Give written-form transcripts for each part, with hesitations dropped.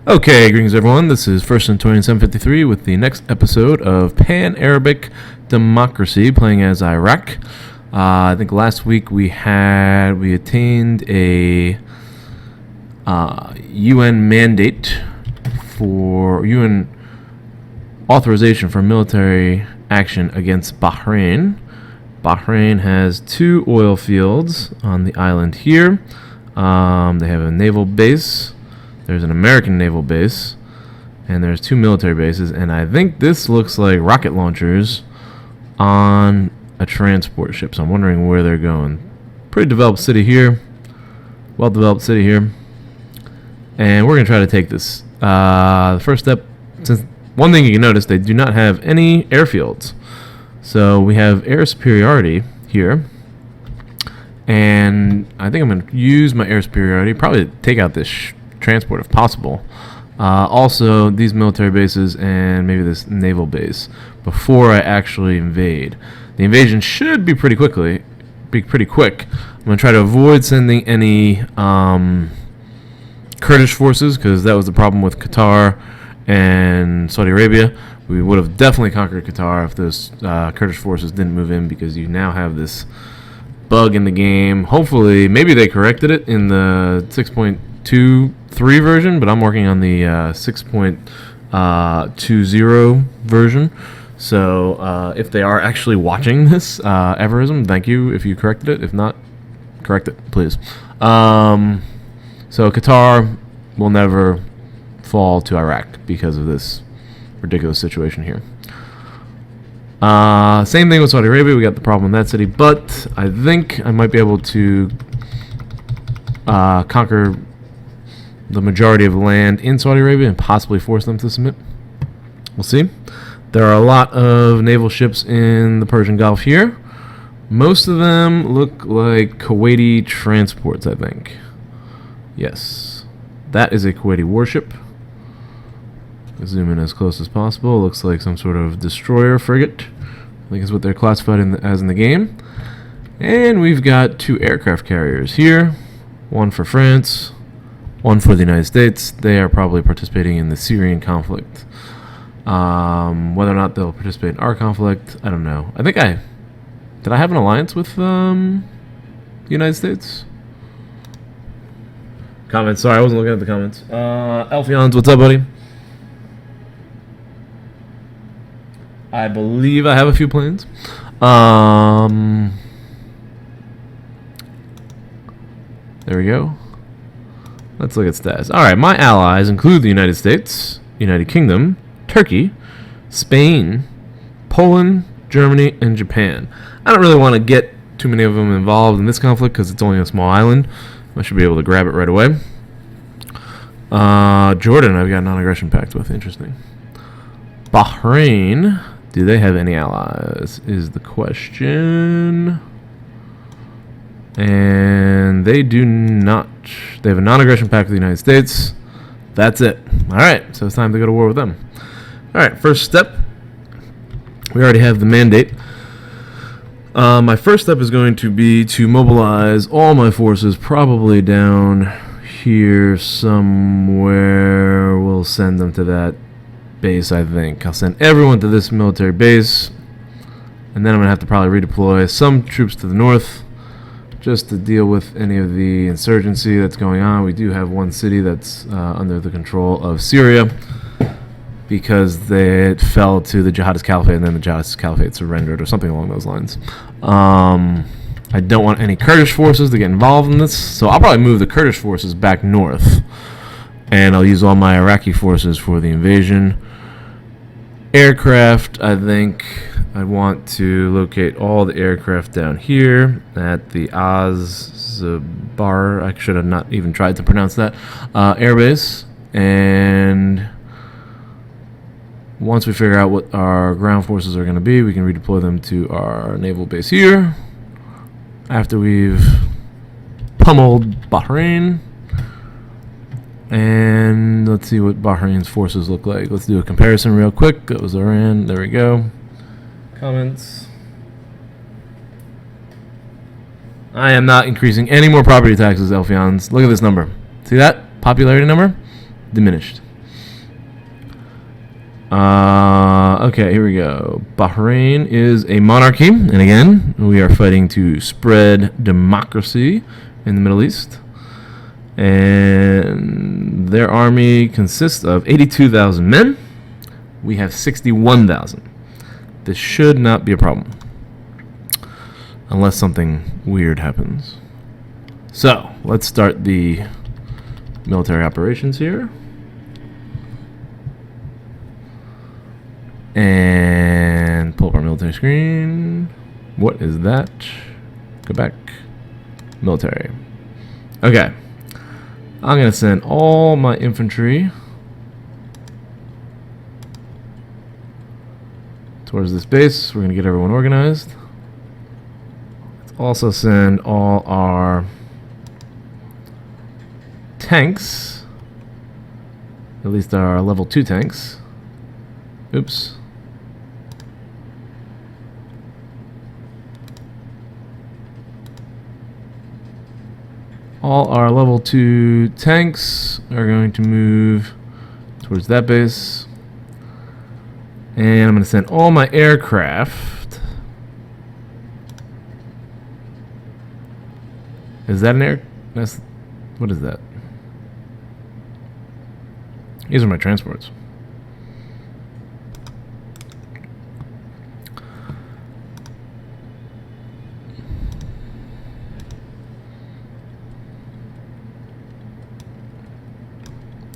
Okay, greetings everyone. This is First Centurion 753 with the next episode of Pan-Arabic Democracy, playing as Iraq. I think last week we attained a UN mandate for UN authorization for military action against Bahrain. Bahrain has 2 oil fields on the island here. They have a naval base. There's an American naval base, and there's 2 military bases, and I think this looks like rocket launchers on a transport ship, so I'm wondering where they're going. Pretty developed city here, well-developed city here, and we're going to try to take this. The first step, since one thing you can notice, they do not have any airfields, so we have air superiority here, and I think I'm going to use my air superiority, probably take out this transport if possible. Also, these military bases and maybe this naval base before I actually invade. The invasion should be pretty quick. I'm going to try to avoid sending any Kurdish forces, because that was the problem with Qatar and Saudi Arabia. We would have definitely conquered Qatar if those Kurdish forces didn't move in, because you now have this bug in the game. Hopefully, maybe they corrected it in the 6.23 version, but I'm working on the 6.20 version. So if they are actually watching this, Everism, thank you if you corrected it. If not, correct it, please. So Qatar will never fall to Iraq because of this ridiculous situation here. Same thing with Saudi Arabia. We got the problem in that city, but I think I might be able to conquer the majority of land in Saudi Arabia and possibly force them to submit. We'll see. There are a lot of naval ships in the Persian Gulf here. Most of them look like Kuwaiti transports, I think. Yes. That is a Kuwaiti warship. Zoom in as close as possible. Looks like some sort of destroyer frigate. I think is what they're classified as in the game. And we've got 2 aircraft carriers here. One for France, one for the United States. They are probably participating in the Syrian conflict. Whether or not they'll participate in our conflict, I don't know. Did I have an alliance with the United States? Comments. Sorry, I wasn't looking at the comments. Alfions, what's up, buddy? I believe I have a few planes. There we go. Let's look at stats. Alright, my allies include the United States, United Kingdom, Turkey, Spain, Poland, Germany, and Japan. I don't really want to get too many of them involved in this conflict because it's only a small island. I should be able to grab it right away. Jordan, I've got a non-aggression pact with. Interesting. Bahrain, do they have any allies? Is the question. And they do not. They have a non-aggression pact with the United States. That's it. Alright, so it's time to go to war with them. Alright, first step. We already have the mandate. My first step is going to be to mobilize all my forces, probably down here somewhere. We'll send them to that base, I think. I'll send everyone to this military base. And then I'm going to have to probably redeploy some troops to the north, just to deal with any of the insurgency that's going on. We do have one city that's under the control of Syria because they fell to the Jihadist Caliphate, and then the Jihadist Caliphate surrendered, or something along those lines. I don't want any Kurdish forces to get involved in this, so I'll probably move the Kurdish forces back north, and I'll use all my Iraqi forces for the invasion. Aircraft, I think I want to locate all the aircraft down here at the Azbar. I should have not even tried to pronounce that. Airbase. And once we figure out what our ground forces are going to be, we can redeploy them to our naval base here. After we've pummeled Bahrain. And let's see what Bahrain's forces look like. Let's do a comparison real quick. That was Iran. There we go. Comments. I am not increasing any more property taxes, Elfions. Look at this number. See that? Popularity number? Diminished. Okay, here we go. Bahrain is a monarchy, and again, we are fighting to spread democracy in the Middle East. And their army consists of 82,000 men. We have 61,000. This should not be a problem, unless something weird happens. So, let's start the military operations here. And pull up our military screen. What is that? Go back. Military. Okay. I'm going to send all my infantry towards this base. We're going to get everyone organized. Let's also send all our tanks, at least our level 2 tanks. Oops. All our level 2 tanks are going to move towards that base. And I'm going to send all my aircraft. Is that an air? What is that? These are my transports.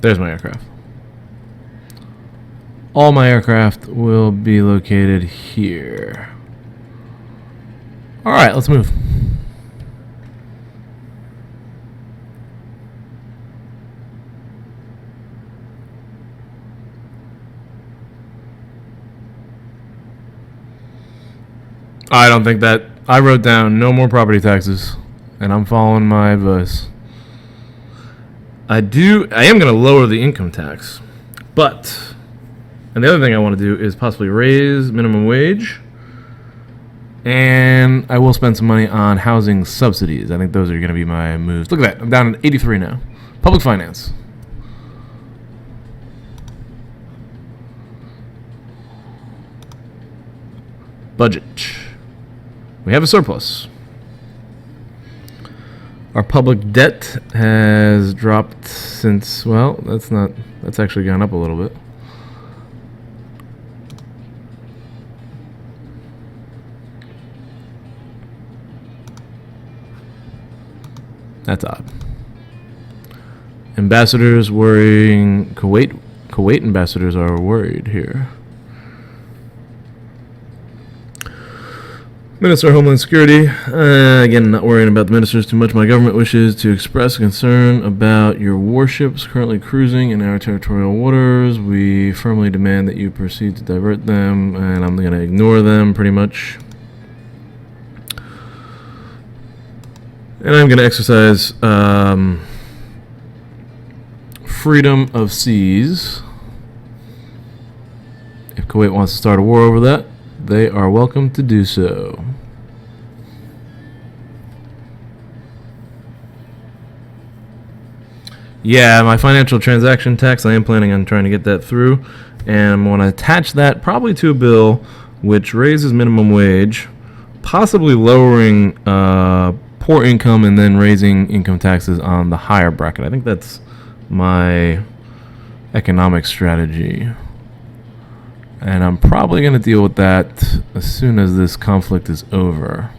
There's my aircraft. All my aircraft will be located here. Alright, let's move. I don't think that... I wrote down no more property taxes, and I'm following my advice. I am going to lower the income tax, but, and the other thing I want to do is possibly raise minimum wage, and I will spend some money on housing subsidies. I think those are going to be my moves. Look at that, I'm down at 83 now. Public finance. Budget. We have a surplus. Our public debt has dropped since, well, that's actually gone up a little bit. That's odd. Ambassadors worrying, Kuwait ambassadors are worried here. Minister of Homeland Security, again, not worrying about the ministers too much. My government wishes to express concern about your warships currently cruising in our territorial waters. We firmly demand that you proceed to divert them, and I'm going to ignore them pretty much. And I'm going to exercise freedom of seas. If Kuwait wants to start a war over that, they are welcome to do so. Yeah, my financial transaction tax, I am planning on trying to get that through. And I'm going to attach that probably to a bill which raises minimum wage, possibly lowering poor income and then raising income taxes on the higher bracket. I think that's my economic strategy. And I'm probably going to deal with that as soon as this conflict is over.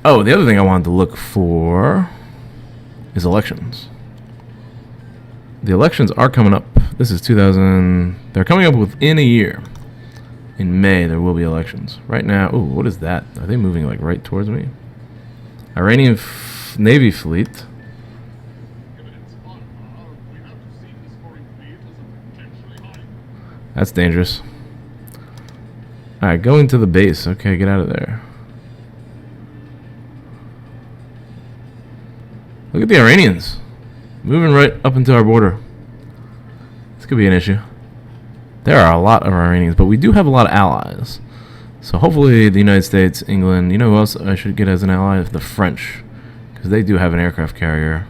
Oh, the other thing I wanted to look for is elections. The elections are coming up. This is 2000. They're coming up within a year. In May, there will be elections. Right now, ooh, what is that? Are they moving like right towards me? Iranian Navy fleet. That's dangerous. Alright, go into the base. Okay, get out of there. Look at the Iranians. Moving right up into our border. This could be an issue. There are a lot of Iranians, but we do have a lot of allies. So hopefully the United States, England, you know who else I should get as an ally? The French. Because they do have an aircraft carrier.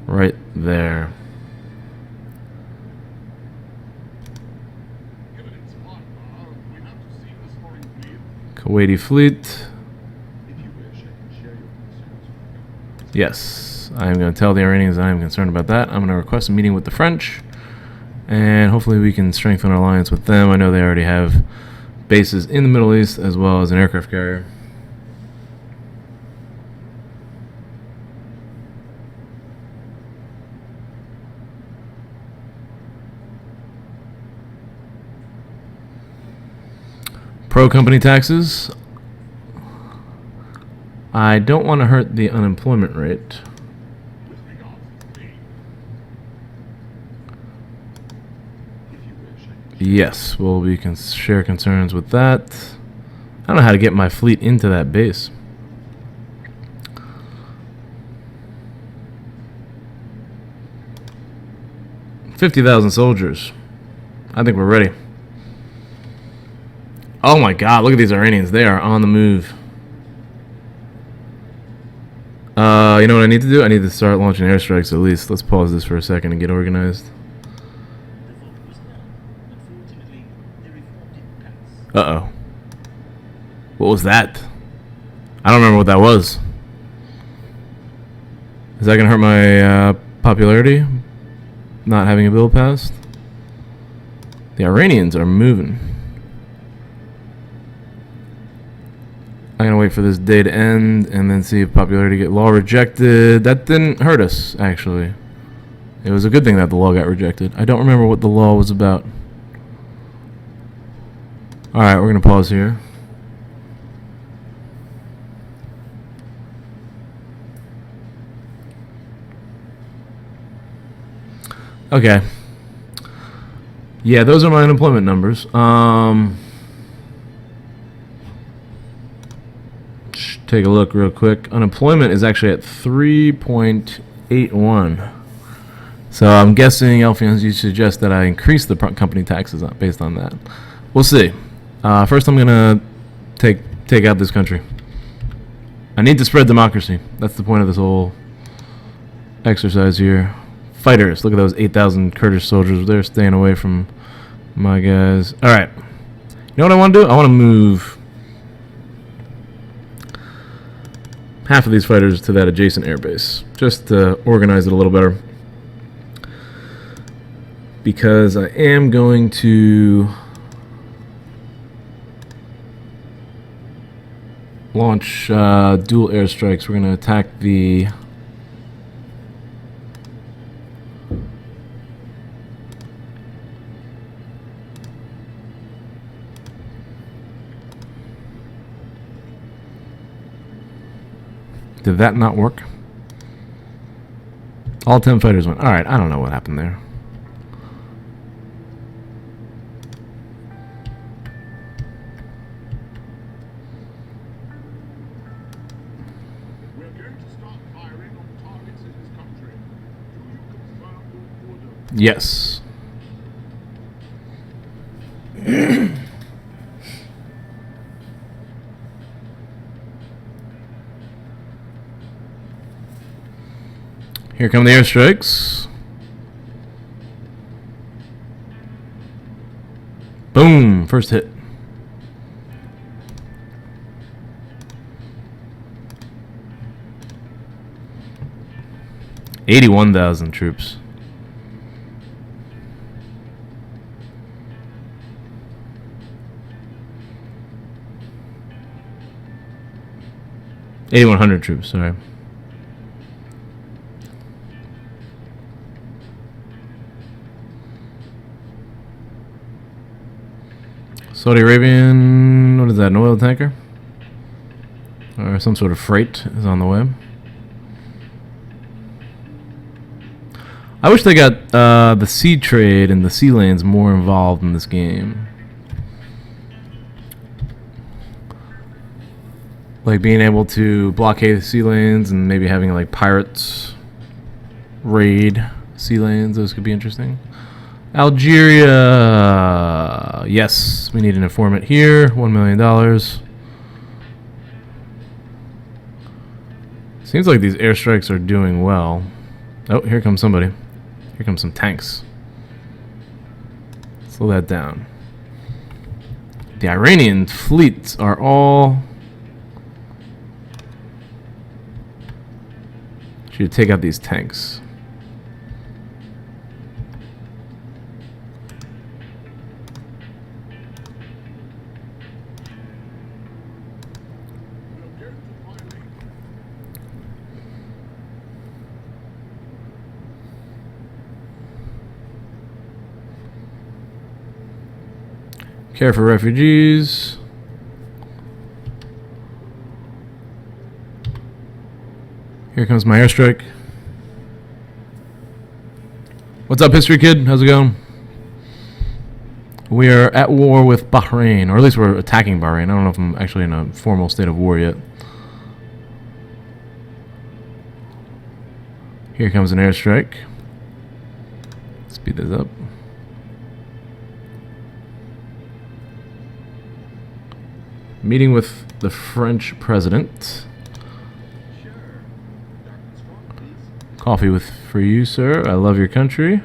right there. Kuwaiti fleet. Yes, I am going to tell the Iranians I am concerned about that. I'm going to request a meeting with the French, and hopefully we can strengthen our alliance with them. I know they already have bases in the Middle East as well as an aircraft carrier. Pro-company taxes. I don't want to hurt the unemployment rate. Yes, we can share concerns with that. I don't know how to get my fleet into that base. $50,000 soldiers. I think we're ready. Oh my God, look at these Iranians. They are on the move. You know what I need to do? I need to start launching airstrikes at least. Let's pause this for a second and get organized. Uh-oh. What was that? I don't remember what that was. Is that going to hurt my popularity? Not having a bill passed? The Iranians are moving. I'm going to wait for this day to end and then see if popularity get law rejected. That didn't hurt us, actually. It was a good thing that the law got rejected. I don't remember what the law was about. Alright, we're going to pause here. Okay. Yeah, those are my unemployment numbers. Take a look real quick. Unemployment is actually at 3.81. So I'm guessing, Elfians, you suggest that I increase the company taxes based on that. We'll see. First, I'm gonna take out this country. I need to spread democracy. That's the point of this whole exercise here. Fighters. Look at those 8,000 Kurdish soldiers. They're staying away from my guys. All right. You know what I want to do? I want to move half of these fighters to that adjacent airbase, just to organize it a little better. Because I am going to launch dual airstrikes. We're going to attack the Did that not work? All 10 fighters went. Alright, I don't know what happened there. We're going to start firing on targets in this country. Do you confirm your order? Yes. Here come the airstrikes. Boom! First hit. $81,000 troops. $8,100 troops, sorry. Saudi Arabian, what is that, an oil tanker? Or some sort of freight is on the way. I wish they got the sea trade and the sea lanes more involved in this game. Like being able to blockade the sea lanes and maybe having like pirates raid sea lanes, those could be interesting. Algeria, yes, we need an informant here, $1 million. Seems like these airstrikes are doing well. Oh, here comes somebody. Here comes some tanks. Slow that down. The Iranian fleets are all... Should take out these tanks. Care for refugees. Here comes my airstrike. What's up, History Kid? How's it going? We are at war with Bahrain, or at least we're attacking Bahrain. I don't know if I'm actually in a formal state of war yet. Here comes an airstrike. Speed this up. Meeting with the French president. Coffee for you, sir. I love your country.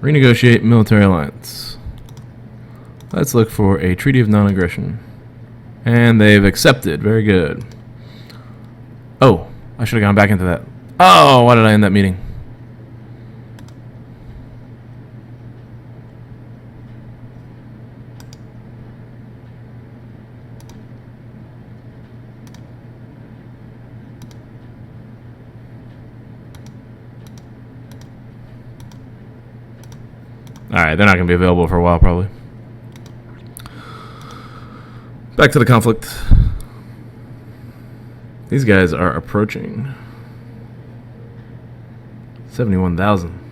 Renegotiate military alliance. Let's look for a treaty of non-aggression. And they've accepted. Very good. Oh, I should have gone back into that. Oh, why did I end that meeting? Alright, they're not going to be available for a while, probably. Back to the conflict. These guys are approaching 71,000.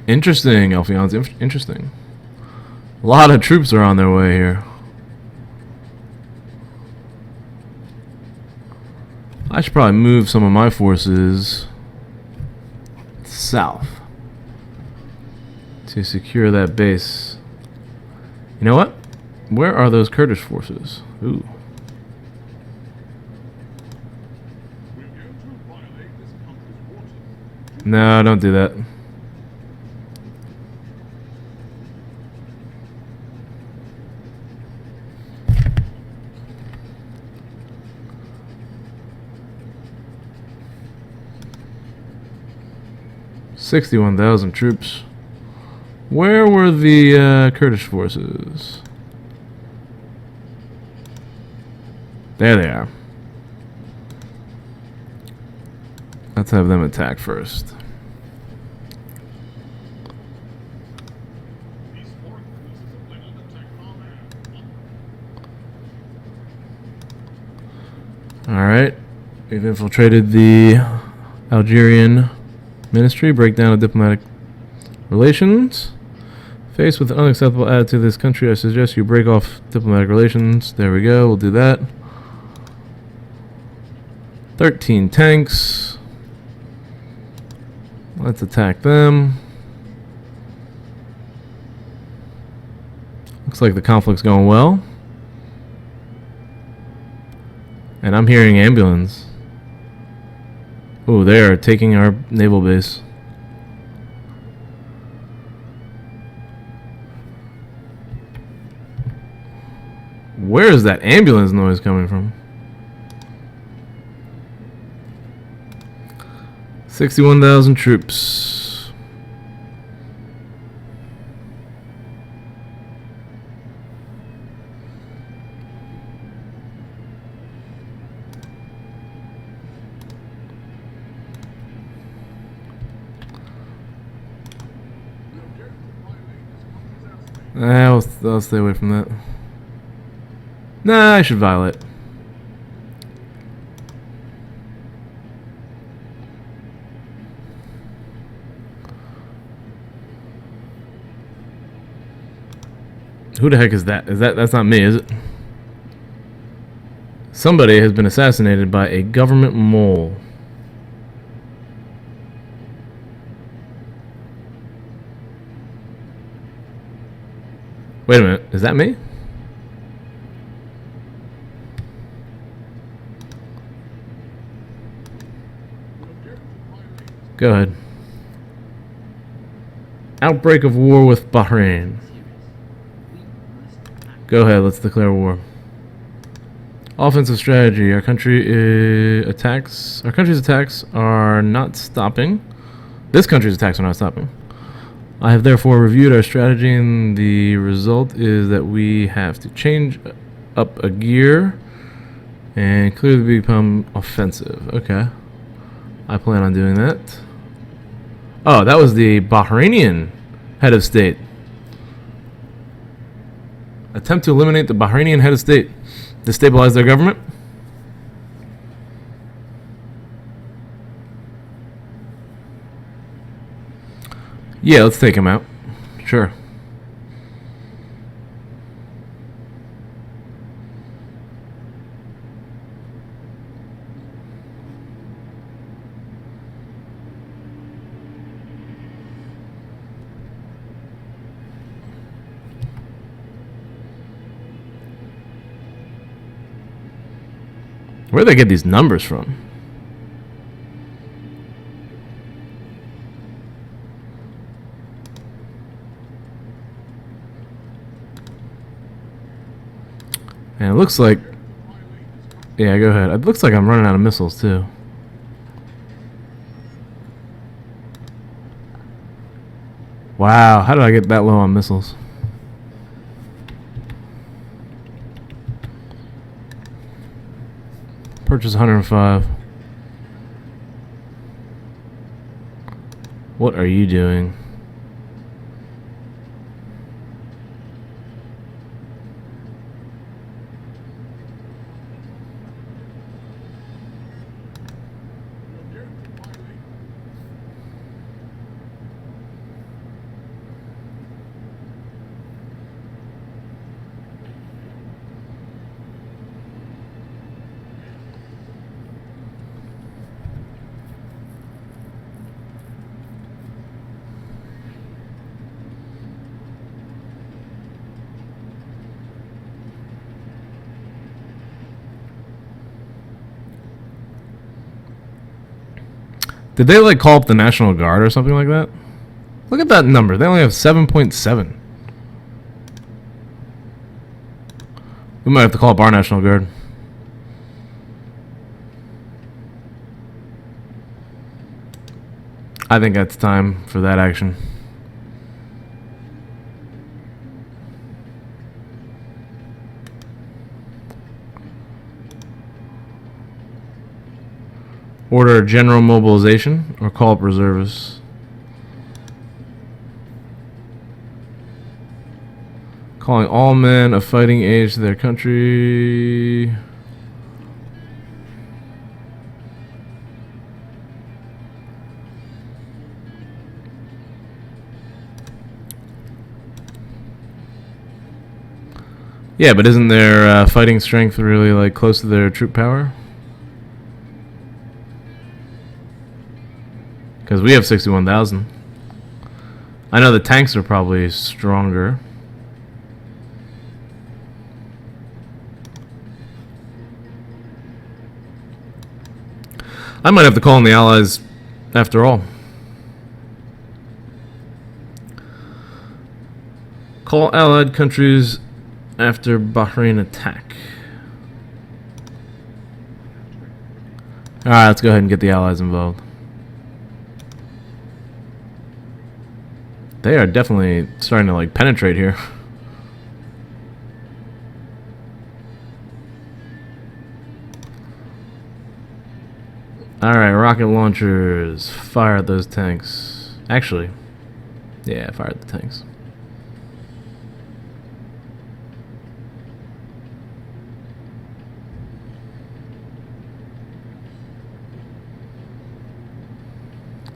Interesting, Alphonse. Interesting. A lot of troops are on their way here. I should probably move some of my forces south to secure that base. You know what? Where are those Kurdish forces? Ooh. No, don't do that. $61,000 troops. Where were the Kurdish forces? There they are. Let's have them attack first. Alright. We've infiltrated the Algerian ministry. Breakdown of diplomatic relations. Faced with an unacceptable attitude to this country, I suggest you break off diplomatic relations. There we go. We'll do that. 13 tanks. Let's attack them. Looks like the conflict's going well. And I'm hearing ambulance. Oh, they are taking our naval base. Where is that ambulance noise coming from? 61,000 troops. I'll stay away from that. Nah, I should violate. Who the heck is that? That's not me, is it? Somebody has been assassinated by a government mole. Wait a minute, is that me? Go ahead. Outbreak of war with Bahrain. Go ahead, let's declare war. Offensive strategy. Our country's attacks are not stopping. This country's attacks are not stopping. I have therefore reviewed our strategy, and the result is that we have to change up a gear and clearly become offensive. Okay. I plan on doing that. Oh, that was the Bahrainian head of state. Attempt to eliminate the Bahrainian head of state. Destabilize their government. Yeah, let's take him out. Sure. Where do they get these numbers from? And it looks like... Yeah, go ahead. It looks like I'm running out of missiles, too. Wow, how did I get that low on missiles? Purchase 105. What are you doing? Did they like call up the National Guard or something like that? Look at that number. They only have 7.7. We might have to call up our National Guard. I think that's time for that action. Order general mobilization or call up reservists. Calling all men of fighting age to their country. Yeah, but isn't their fighting strength really like close to their troop power? Because we have 61,000. I know the tanks are probably stronger. I might have to call in the Allies after all. Call allied countries after Bahrain attack. Alright, let's go ahead and get the Allies involved. They are definitely starting to like penetrate here. Alright, rocket launchers. Fire at those tanks. Actually, yeah, fire at the tanks.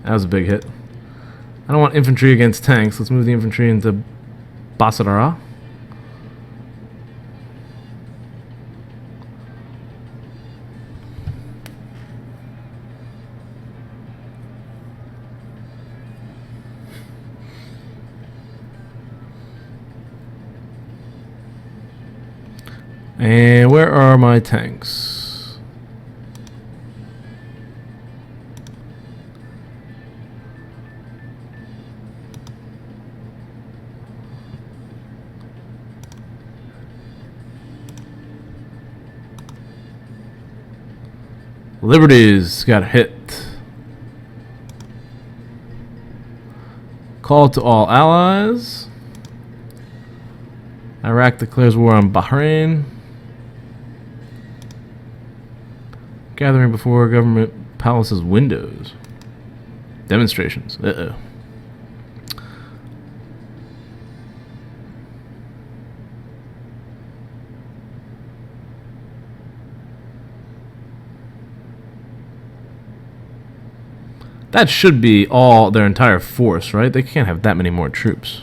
That was a big hit. I don't want infantry against tanks. Let's move the infantry into Basra. And where are my tanks? Liberties got hit. Call to all allies. Iraq declares war on Bahrain. Gathering before government palace's windows. Demonstrations. Uh-oh. That should be all their entire force, right? They can't have that many more troops.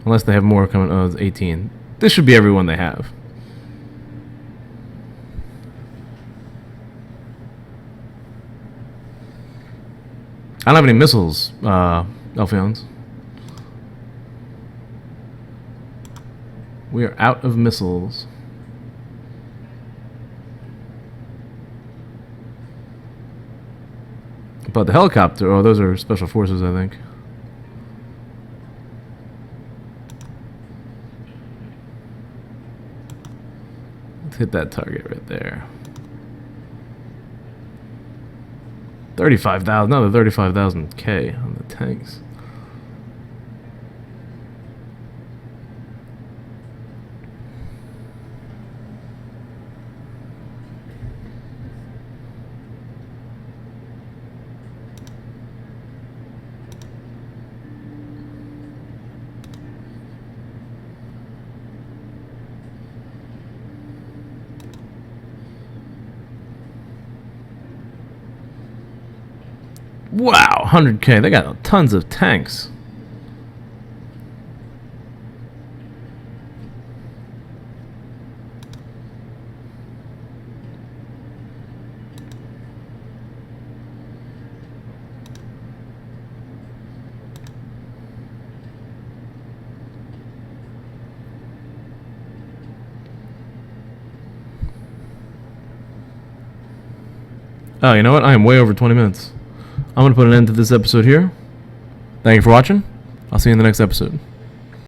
Unless they have more coming. Oh, it's 18. This should be everyone they have. I don't have any missiles, Elfions. We are out of missiles. But the helicopter, oh, those are special forces, I think. Let's hit that target right there. 35,000, another 35,000 K on the tanks. Wow, 100K. They got tons of tanks. Oh, you know what? I am way over 20 minutes. I'm going to put an end to this episode here. Thank you for watching. I'll see you in the next episode.